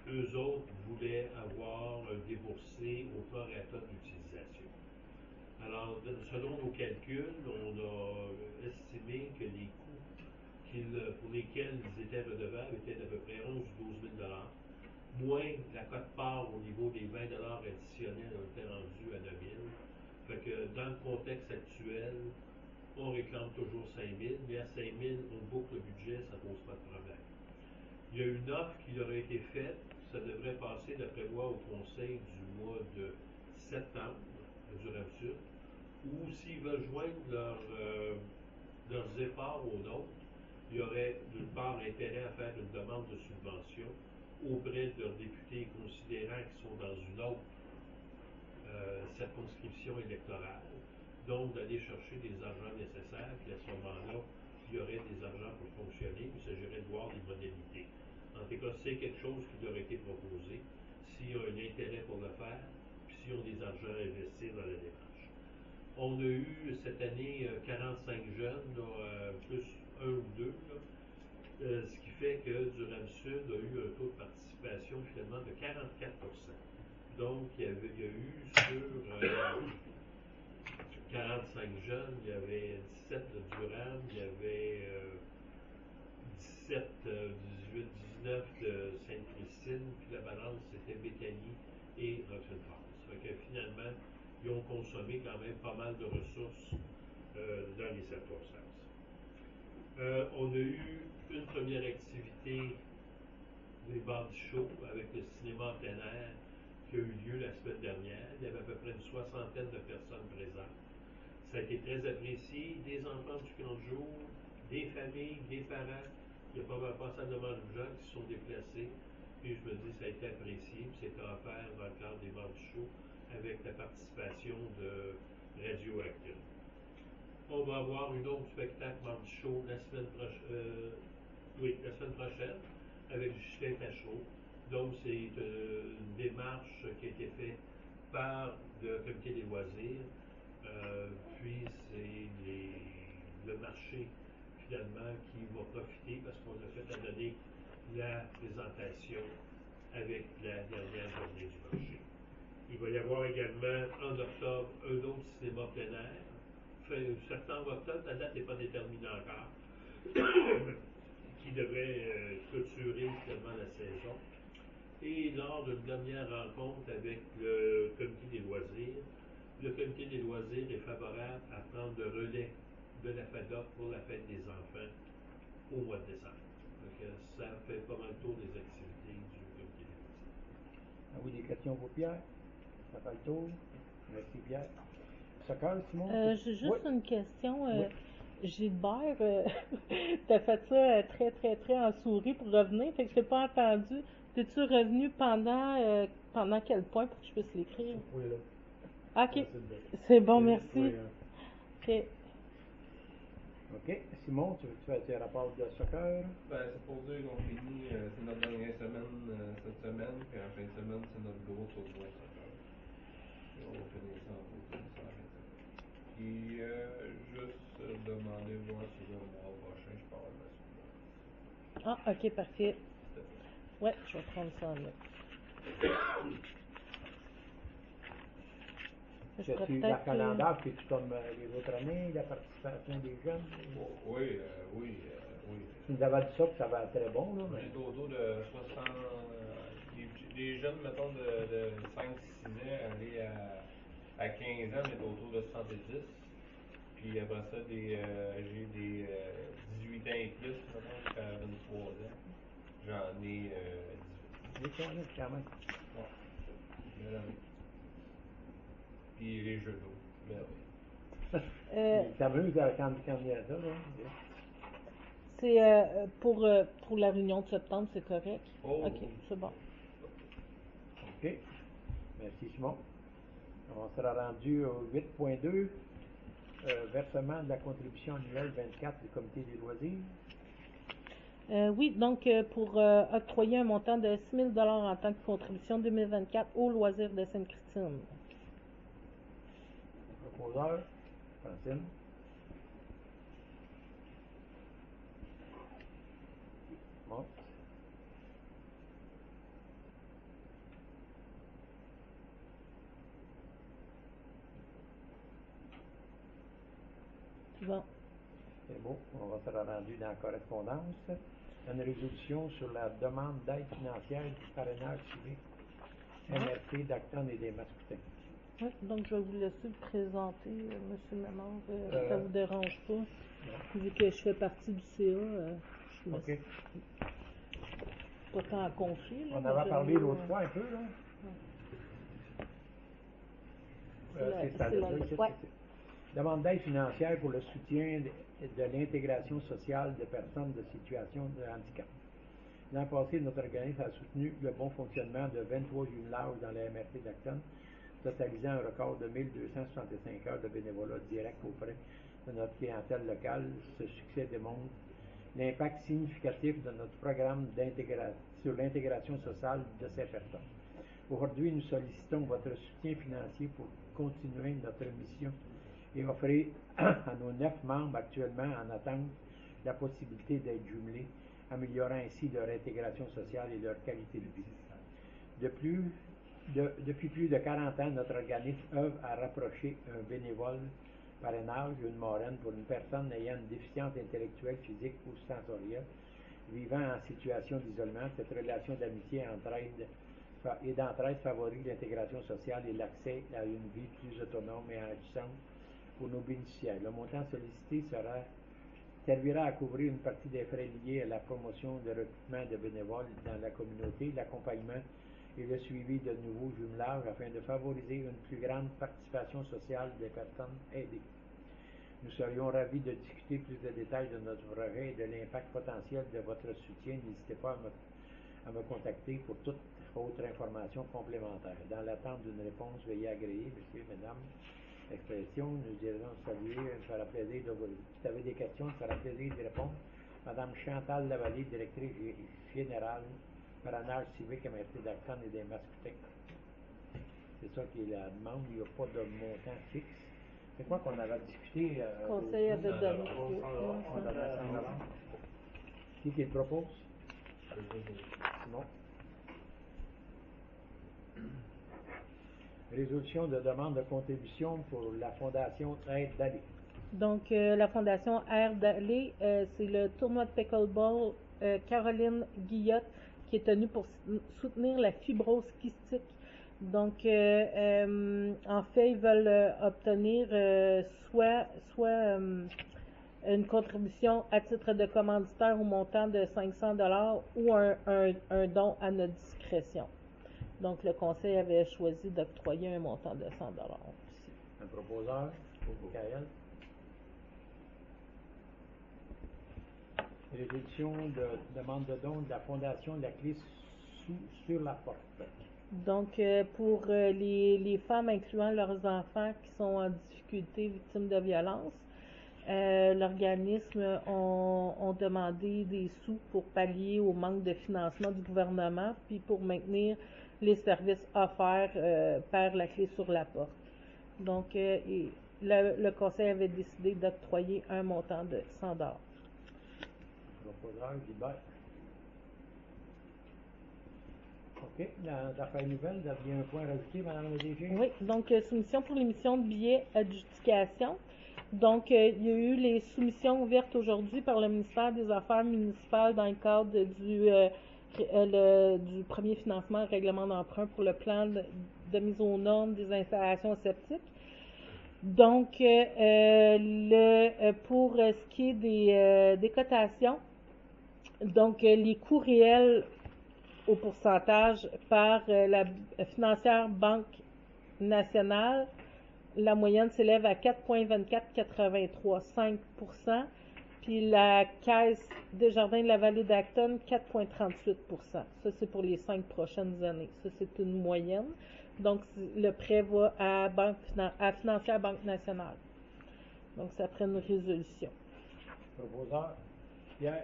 eux autres voulaient avoir déboursé au prorata d'utilisation. Alors, selon nos calculs, on a estimé que les coûts pour lesquels ils étaient redevables étaient d'à peu près 11 ou 12 000 moins la cote-part au niveau des 20 additionnels ont été rendus à 9 000. Fait que dans le contexte actuel, on réclame toujours 5 000, mais à 5 000, on boucle le budget, ça ne pose pas de problème. Il y a une offre qui leur a été faite, ça devrait passer d'après moi au conseil du mois de septembre à Durham-Sud, ou s'ils veulent joindre leurs efforts aux nôtres, il y aurait d'une part intérêt à faire une demande de subvention auprès de leurs députés considérant qu'ils sont dans une autre circonscription électorale, donc d'aller chercher des argents nécessaires, puis à ce moment-là, il y aurait des argents pour fonctionner, il s'agirait de voir les modalités. En tout cas, c'est quelque chose qui leur a été proposé, s'il y a un intérêt pour le faire, puis s'ils ont des argents à investir dans la démarche. On a eu cette année 45 jeunes, là, plus un ou deux, là, ce qui fait que Durham-Sud a eu un taux de participation finalement de 44%. Donc, il y a eu sur 45 jeunes, il y avait 17 de Durham, il y avait 17, 18, 19 de Sainte-Christine, puis la balance c'était Bécanie et Rochelle-France. Fait que finalement, ils ont consommé quand même pas mal de ressources dans les circonstances. On a eu une première activité des body show avec le cinéma en plein air qui a eu lieu la semaine dernière. Il y avait à peu près une 60aine de personnes présentes. Ça a été très apprécié, des enfants du camp de jour, des familles, des parents. Il y a passablement de gens qui se sont déplacés. Puis je me dis ça a été apprécié. Puis c'était offert dans le cadre des body show avec la participation de Radioactive. On va avoir une autre spectacle body show la semaine prochaine avec Justin Tachereau. Donc, c'est une démarche qui a été faite par le comité des loisirs. Puis, c'est le marché, finalement, qui va profiter parce qu'on a fait à donner la présentation avec la dernière journée du marché. Il va y avoir également, en octobre, un autre cinéma plein air. Septembre-octobre, la date n'est pas déterminée encore, qui devrait clôturer finalement la saison. Et lors d'une dernière rencontre avec le comité des loisirs, le comité des loisirs est favorable à prendre le relais de la FADOC pour la fête des enfants au mois de décembre. Donc, ça fait pas mal le tour des activités du comité des loisirs. Ah oui, des questions pour Pierre? Ça fait le tour. Merci Pierre. Soccer, Simon? J'ai juste une question. Oui. Gilbert, t'as fait ça très, très, très en souris pour revenir, fait que je t'ai pas entendu. T'es-tu revenu pendant quel point pour que je puisse l'écrire? Oui, là. Ok, c'est bon, Oui, merci. oui, Ok. OK. Simon, tu veux faire tes rapports de soccer? Ben, c'est pour dire qu'on finit, c'est notre dernière semaine cette semaine, puis en fin de semaine, c'est notre gros tournoi de soccer. Puis on va finir ça en beauté, ça en fin de semaine. Puis, juste demander voir si le mois prochain, je parle de la suite. Ah, ok, parfait. Ouais, je vais prendre ça en note. Je pourrais Tu peut-être, calendar, puis tu comme les autres années, la participation des jeunes? Oui. Tu nous avais dit ça, que ça va être très bon, là. On est autour de 60, des jeunes, mettons, de 5-6 ans, aller à À 15 ans, on est autour de 70. Puis après ça, j'ai des 18 ans et plus, maintenant, jusqu'à 23 ans. J'en ai 18. Quand même. Ouais. Merveilleux. Puis les jeux d'eau. Merveilleux. Tu t'amuses quand il y a ça, là? C'est pour la réunion de septembre, c'est correct? Oh, OK, oui. c'est bon. OK. Merci, Simon. On sera rendu au 8.2, versement de la contribution annuelle 24 du comité des loisirs. Oui, donc pour octroyer un montant de 6 000 en tant que contribution 2024 au loisir de Sainte-Christine. Proposeur, Francine. Bon. C'est bon. C'est beau. On va se rendu dans la correspondance. Une résolution sur la demande d'aide financière du parrainage civique MRC d'Acton et des Mascoutins. Oui, donc je vais vous laisser le présenter, M. Ménard, si ça vous dérange pas. Non. Vu que je fais partie du CA, je me OK. suis pas tant à confier. Là, On mais avait j'aime parlé mieux, l'autre fois un peu, là. C'est ça, c'est là. la- ouais. Demande d'aide financière pour le soutien de l'intégration sociale de personnes de situation de handicap. L'an passé, notre organisme a soutenu le bon fonctionnement de 23 jumelages dans la MRC d'Acton, totalisant un record de 1265 heures de bénévolat direct auprès de notre clientèle locale. Ce succès démontre l'impact significatif de notre programme sur l'intégration sociale de ces personnes. Aujourd'hui, nous sollicitons votre soutien financier pour continuer notre mission et offrir à nos 9 membres actuellement en attente la possibilité d'être jumelés, améliorant ainsi leur intégration sociale et leur qualité de vie. Depuis plus de 40 ans, notre organisme œuvre à rapprocher un bénévole parrainage, une moraine pour une personne ayant une déficience intellectuelle, physique ou sensorielle, vivant en situation d'isolement. Cette relation d'amitié et d'entraide favorise l'intégration sociale et l'accès à une vie plus autonome et enrichissante pour nos bénéficiaires. Le montant sollicité servira à couvrir une partie des frais liés à la promotion de recrutement de bénévoles dans la communauté, l'accompagnement et le suivi de nouveaux jumelages afin de favoriser une plus grande participation sociale des personnes aidées. Nous serions ravis de discuter plus de détails de notre projet et de l'impact potentiel de votre soutien. N'hésitez pas à me contacter pour toute autre information complémentaire. Dans l'attente d'une réponse, veuillez agréer, messieurs, mesdames, l'expression. Nous dirons saluer, ça fera plaisir de vous. Si vous avez des questions, ça fera plaisir d'y répondre. Madame Chantal Lavallée, directrice générale, parrainage civique MRC d'Acton et des Mascoutins. C'est ça qui est la demande. Il n'y a pas de montant fixe. C'est quoi qu'on avait discuté? Le conseil avait donné. On avait 100 $. Qui le propose? Simon. Résolution de demande de contribution pour la Fondation Aide d'aller. Donc, la Fondation Air d'aller, c'est le tournoi de pickleball Caroline Guillotte qui est tenu pour soutenir la fibrose kystique. Donc, en fait, ils veulent obtenir soit une contribution à titre de commanditaire au montant de 500 $ ou un don à notre discrétion. Donc, le conseil avait choisi d'octroyer un montant de 100 $ aussi. Un proposeur, Michael. Résolution de demande de don de la Fondation La Clé sur la porte. Donc, pour les femmes incluant leurs enfants qui sont en difficulté, victimes de violence, l'organisme ont demandé des sous pour pallier au manque de financement du gouvernement, puis pour maintenir les services offerts par La Clé sur la porte. Donc, le conseil avait décidé d'octroyer un montant de 100 $. Proposeur, Gilbert. OK. Dans l'affaire nouvelle, vous aviez un point rajouté, Mme le DG? Oui, donc soumission pour l'émission de billets adjudication. Donc, il y a eu les soumissions ouvertes aujourd'hui par le ministère des Affaires municipales dans le cadre du du premier financement règlement d'emprunt pour le plan de mise aux normes des installations septiques. Donc, pour ce qui est des cotations, donc les coûts réels au pourcentage par la financière Banque nationale, la moyenne s'élève à 4,2483, 5%, puis la Caisse Desjardins de la Vallée d'Acton, 4,38%. Ça, c'est pour les 5 prochaines années. Ça, c'est une moyenne. Donc, le prêt va à Financière Banque nationale. Donc, ça prend une résolution. Proposeur, Pierre.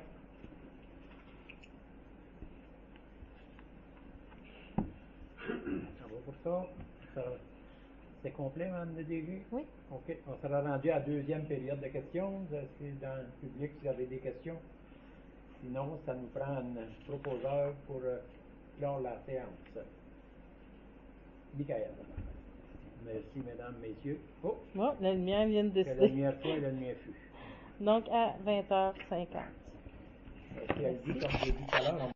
Ça va pour ça? C'est complet, Mme le DG? Oui. OK. On sera rendu à la deuxième période de questions. Est-ce que dans le public, vous avez des questions? Sinon, ça nous prend un proposeur pour clore la séance. Michael. Merci, mesdames, messieurs. Oh! Oh, la lumière vient de Que la décider. lumière soit et la lumière fut. Donc, à 20h50. Puis elle dit, comme j'ai dit tout à l'heure,